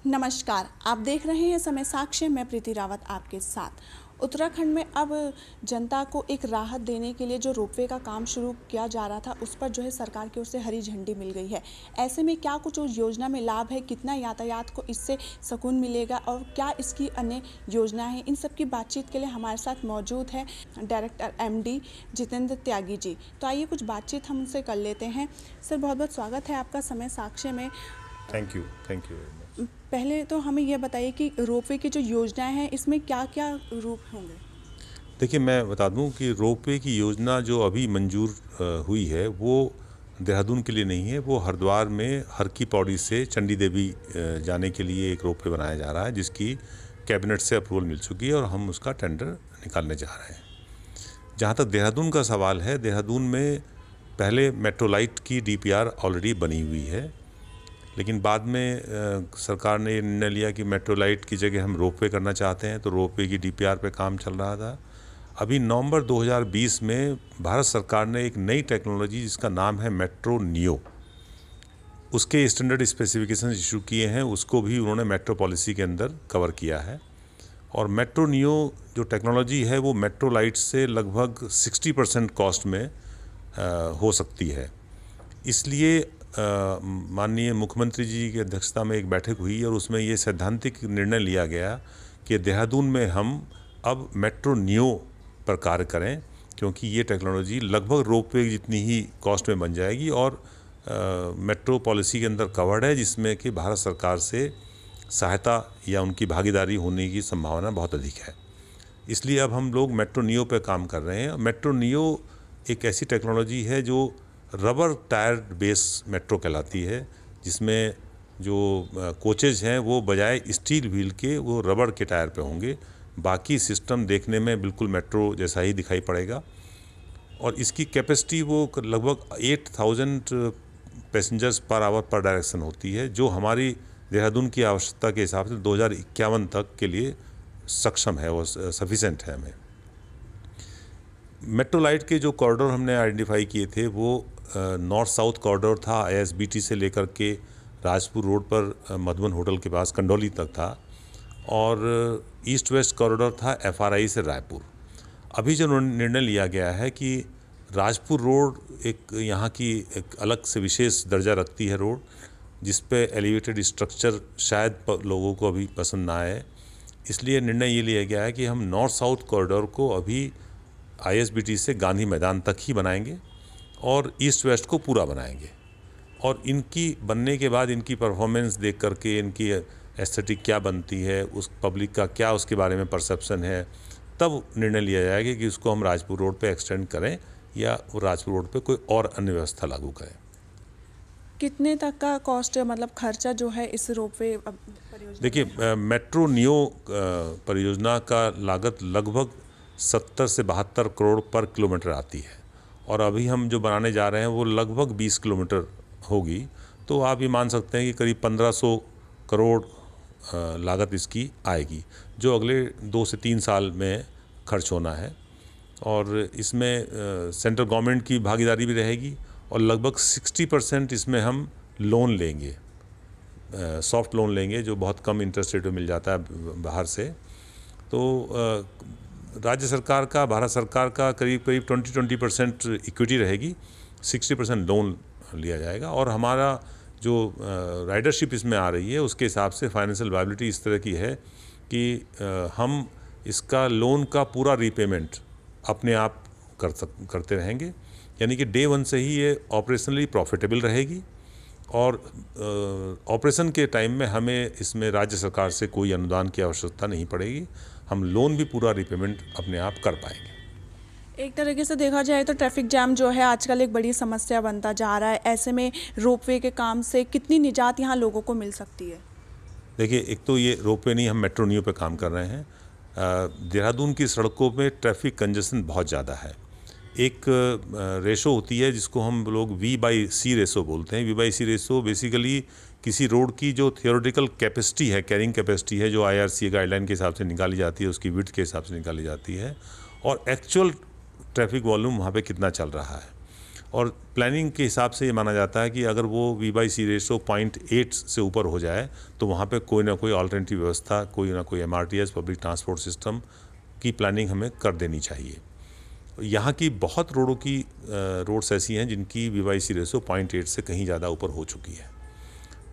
नमस्कार, आप देख रहे हैं समय साक्ष्य। मैं प्रीति रावत आपके साथ। उत्तराखंड में अब जनता को एक राहत देने के लिए जो रोपवे का काम शुरू किया जा रहा था, उस पर जो है सरकार की ओर से हरी झंडी मिल गई है। ऐसे में क्या कुछ उस योजना में लाभ है, कितना यातायात को इससे सुकून मिलेगा और क्या इसकी अन्य योजना है, इन सब की बातचीत के लिए हमारे साथ मौजूद है डायरेक्टर MD जितेंद्र त्यागी जी। तो आइए कुछ बातचीत हम उनसे कर लेते हैं। सर, बहुत बहुत स्वागत है आपका समय साक्ष्य में। Thank you very much. पहले तो हमें यह बताइए कि रोपवे की जो योजनाएं हैं, इसमें क्या क्या रूप होंगे? देखिए, मैं बता दूं कि रोपवे की योजना जो अभी मंजूर हुई है वो देहरादून के लिए नहीं है। वो हरिद्वार में हर की पौड़ी से चंडी देवी जाने के लिए एक रोपवे बनाया जा रहा है, जिसकी कैबिनेट से अप्रूवल मिल चुकी है और हम उसका टेंडर निकालने जा रहे हैं। जहाँ तक देहरादून का सवाल है, देहरादून में पहले मेट्रोलाइट की DPR ऑलरेडी बनी हुई है, लेकिन बाद में सरकार ने ये निर्णय लिया कि मेट्रोलाइट की जगह हम रोपवे करना चाहते हैं, तो रोपवे की DPR पे काम चल रहा था। अभी नवंबर 2020 में भारत सरकार ने एक नई टेक्नोलॉजी जिसका नाम है मेट्रो नियो, उसके स्टैंडर्ड स्पेसिफिकेशन इशू किए हैं, उसको भी उन्होंने मेट्रो पॉलिसी के अंदर कवर किया है। और मेट्रो नियो जो टेक्नोलॉजी है वो मेट्रोलाइट से लगभग 60% कॉस्ट में हो सकती है। इसलिए माननीय मुख्यमंत्री जी की अध्यक्षता में एक बैठक हुई और उसमें ये सैद्धांतिक निर्णय लिया गया कि देहरादून में हम अब मेट्रो नियो पर कार्य करें, क्योंकि ये टेक्नोलॉजी लगभग रोपवे जितनी ही कॉस्ट में बन जाएगी और मेट्रो पॉलिसी के अंदर कवर्ड है, जिसमें कि भारत सरकार से सहायता या उनकी भागीदारी होने की संभावना बहुत अधिक है। इसलिए अब हम लोग मेट्रो नियो पर काम कर रहे हैं। मेट्रो नियो एक ऐसी टेक्नोलॉजी है जो रबर टायर बेस मेट्रो कहलाती है, जिसमें जो कोचेज हैं वो बजाय स्टील व्हील के वो रबर के टायर पे होंगे। बाकी सिस्टम देखने में बिल्कुल मेट्रो जैसा ही दिखाई पड़ेगा और इसकी कैपेसिटी वो लगभग 8000 पैसेंजर्स पर आवर पर डायरेक्शन होती है, जो हमारी देहरादून की आवश्यकता के हिसाब से 2051 तक के लिए सक्षम है, वो सफिशेंट है हमें। मेट्रोलाइट के जो कॉरिडोर हमने आइडेंटिफाई किए थे वो नॉर्थ साउथ कॉरिडोर था, ISBT से लेकर के राजपुर रोड पर मधुबन होटल के पास कंडौली तक था, और ईस्ट वेस्ट कॉरिडोर था FRI से रायपुर। अभी जो निर्णय लिया गया है कि राजपुर रोड एक यहाँ की एक अलग से विशेष दर्जा रखती है रोड, जिस पे एलिवेटेड स्ट्रक्चर शायद लोगों को अभी पसंद ना आए, इसलिए निर्णय ये लिया गया है कि हम नॉर्थ साउथ कॉरिडोर को अभी ISBT से गांधी मैदान तक ही बनाएंगे और ईस्ट वेस्ट को पूरा बनाएंगे। और इनकी बनने के बाद इनकी परफॉर्मेंस देख करके, इनकी एस्थेटिक क्या बनती है, उस पब्लिक का क्या उसके बारे में परसेप्शन है, तब निर्णय लिया जाएगा कि उसको हम राजपुर रोड पे एक्सटेंड करें या राजपुर रोड पे कोई और अन्य व्यवस्था लागू करें। कितने तक का कॉस्ट, मतलब खर्चा जो है इस रोपवे परियोजना? देखिए, मेट्रो नियो परियोजना का लागत लगभग 70 से 72 करोड़ पर किलोमीटर आती है, और अभी हम जो बनाने जा रहे हैं वो लगभग 20 किलोमीटर होगी। तो आप ये मान सकते हैं कि करीब 1500 करोड़ लागत इसकी आएगी, जो अगले 2 से 3 साल में खर्च होना है। और इसमें सेंट्रल गवर्नमेंट की भागीदारी भी रहेगी और लगभग 60% इसमें हम लोन लेंगे, सॉफ्ट लोन लेंगे, जो बहुत कम इंटरेस्ट रेट में मिल जाता है बाहर से। तो राज्य सरकार का, भारत सरकार का करीब 20% इक्विटी रहेगी, 60% लोन लिया जाएगा। और हमारा जो राइडरशिप इसमें आ रही है उसके हिसाब से फाइनेंशियल वायबिलिटी इस तरह की है कि हम इसका लोन का पूरा रीपेमेंट अपने आप करते रहेंगे, यानी कि डे 1 से ही ये ऑपरेशनली प्रॉफिटेबल रहेगी और ऑपरेशन के टाइम में हमें इसमें राज्य सरकार से कोई अनुदान की आवश्यकता नहीं पड़ेगी। हम लोन भी पूरा रीपेमेंट अपने आप कर पाएंगे। एक तरीके से देखा जाए तो ट्रैफिक जैम जो है आजकल एक बड़ी समस्या बनता जा रहा है। ऐसे में रोपवे के काम से कितनी निजात यहाँ लोगों को मिल सकती है? देखिए, एक तो ये रोपवे नहीं, हम मेट्रो नियो पे काम कर रहे हैं। देहरादून की सड़कों में ट्रैफिक कंजेशन बहुत ज़्यादा है। एक रेशो होती है जिसको हम लोग V/C रेशो बोलते हैं। V/C रेशो बेसिकली किसी रोड की जो थियोरेटिकल कैपेसिटी है, कैरिंग कैपेसिटी है, जो IRCA गाइडलाइन के हिसाब से निकाली जाती है, उसकी विड्थ के हिसाब से निकाली जाती है, और एक्चुअल ट्रैफिक वॉल्यूम वहाँ पे कितना चल रहा है। और प्लानिंग के हिसाब से ये माना जाता है कि अगर वो V/C रेशो 0.8 से ऊपर हो जाए तो वहाँ पे कोई ना कोई अल्टरनेटिव व्यवस्था, कोई ना कोई MRTS पब्लिक ट्रांसपोर्ट सिस्टम की प्लानिंग हमें कर देनी चाहिए। यहाँ की बहुत रोड्स ऐसी हैं जिनकी V/C रेशो 0.8 से कहीं ज़्यादा ऊपर हो चुकी है।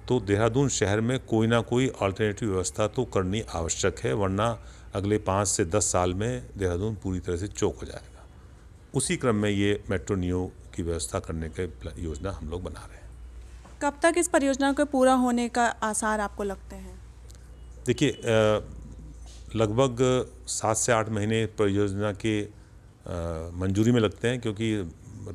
तो देहरादून शहर में कोई ना कोई अल्टरनेटिव व्यवस्था तो करनी आवश्यक है, वरना अगले 5 से 10 साल में देहरादून पूरी तरह से चोक हो जाएगा। उसी क्रम में ये मेट्रो नियो की व्यवस्था करने की योजना हम लोग बना रहे हैं। कब तक इस परियोजना के पूरा होने का आसार आपको लगते हैं? देखिए, लगभग 7 से 8 महीने परियोजना के मंजूरी में लगते हैं, क्योंकि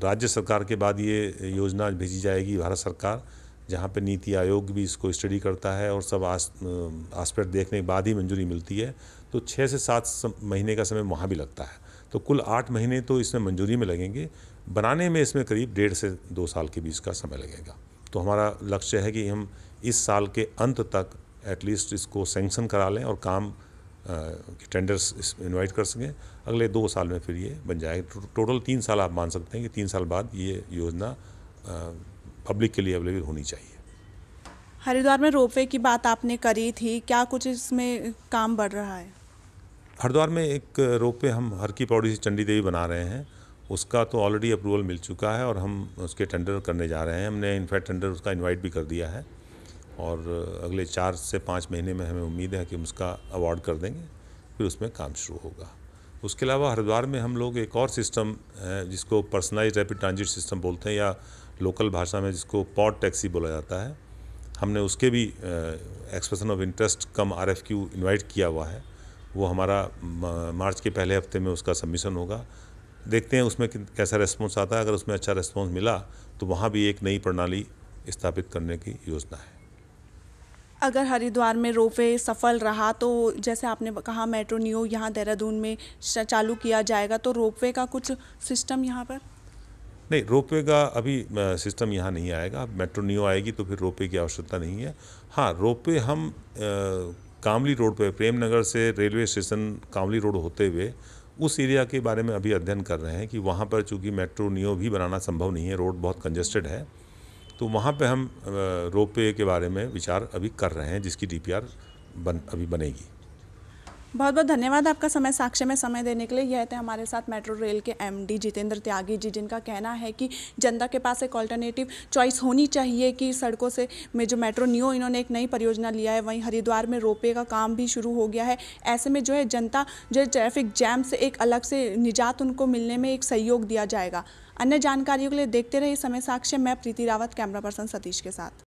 राज्य सरकार के बाद ये योजना भेजी जाएगी भारत सरकार, जहाँ पे नीति आयोग भी इसको स्टडी करता है और सब आस्पेक्ट देखने के बाद ही मंजूरी मिलती है। तो 6 से 7 महीने का समय वहाँ भी लगता है। तो कुल 8 महीने तो इसमें मंजूरी में लगेंगे। बनाने में इसमें करीब 1.5 से 2 साल के बीच का समय लगेगा। तो हमारा लक्ष्य है कि हम इस साल के अंत तक एटलीस्ट इसको सैंक्शन करा लें और काम की टेंडर्स इनवाइट कर सकें। अगले 2 साल में फिर ये बन जाएगा। टोटल 3 साल आप मान सकते हैं कि 3 साल बाद ये योजना पब्लिक के लिए अवेलेबल होनी चाहिए। हरिद्वार में रोपवे की बात आपने करी थी, क्या कुछ इसमें काम बढ़ रहा है? हरिद्वार में एक रोपवे हम हर की पौड़ी से चंडी देवी बना रहे हैं। उसका तो ऑलरेडी अप्रूवल मिल चुका है और हम उसके टेंडर करने जा रहे हैं। हमने इनफैक्ट टेंडर उसका इनवाइट भी कर दिया है और अगले 4 से 5 महीने में हमें उम्मीद है कि हम उसका अवार्ड कर देंगे, फिर उसमें काम शुरू होगा। उसके अलावा हरिद्वार में हम लोग एक और सिस्टम है जिसको पर्सनलाइज्ड रैपिड ट्रांजिट सिस्टम बोलते हैं, या लोकल भाषा में जिसको पॉड टैक्सी बोला जाता है। हमने उसके भी expression of interest come RFQ invite किया हुआ है। वो हमारा मार्च के पहले हफ्ते में उसका सबमिशन होगा। देखते हैं उसमें कैसा रेस्पॉन्स आता है। अगर उसमें अच्छा रेस्पॉन्स मिला तो वहाँ भी एक नई प्रणाली स्थापित करने की योजना है। अगर हरिद्वार में रोपवे सफल रहा तो जैसे आपने कहा मेट्रो नियो यहाँ देहरादून में चालू किया जाएगा, तो रोपवे का कुछ सिस्टम यहाँ पर? नहीं, रोपवे का अभी सिस्टम यहाँ नहीं आएगा। मेट्रो नियो आएगी तो फिर रोपवे की आवश्यकता नहीं है। हाँ, रोपवे हम कामली रोड पे, प्रेमनगर से रेलवे स्टेशन कामली रोड होते हुए उस एरिया के बारे में अभी अध्ययन कर रहे हैं कि वहाँ पर चूँकि मेट्रो नियो भी बनाना संभव नहीं है, रोड बहुत कंजेस्टेड है, तो वहाँ पे हम रोपवे के बारे में विचार अभी कर रहे हैं, जिसकी DPR अभी बनेगी। बहुत बहुत धन्यवाद आपका साक्ष्य में समय देने के लिए। यह थे हमारे साथ मेट्रो रेल के MD जितेंद्र त्यागी जी, जिनका कहना है कि जनता के पास एक ऑल्टरनेटिव चॉइस होनी चाहिए कि सड़कों से में जो मेट्रो नियो इन्होंने एक नई परियोजना लिया है, वहीं हरिद्वार में रोपवे का काम भी शुरू हो गया है। ऐसे में जो है जनता जो ट्रैफिक जैम से एक अलग से निजात उनको मिलने में एक सहयोग दिया जाएगा। अन्य जानकारियों के लिए देखते रहिए समय साक्ष्य। मैं प्रीति रावत, कैमरा पर्सन सतीश के साथ।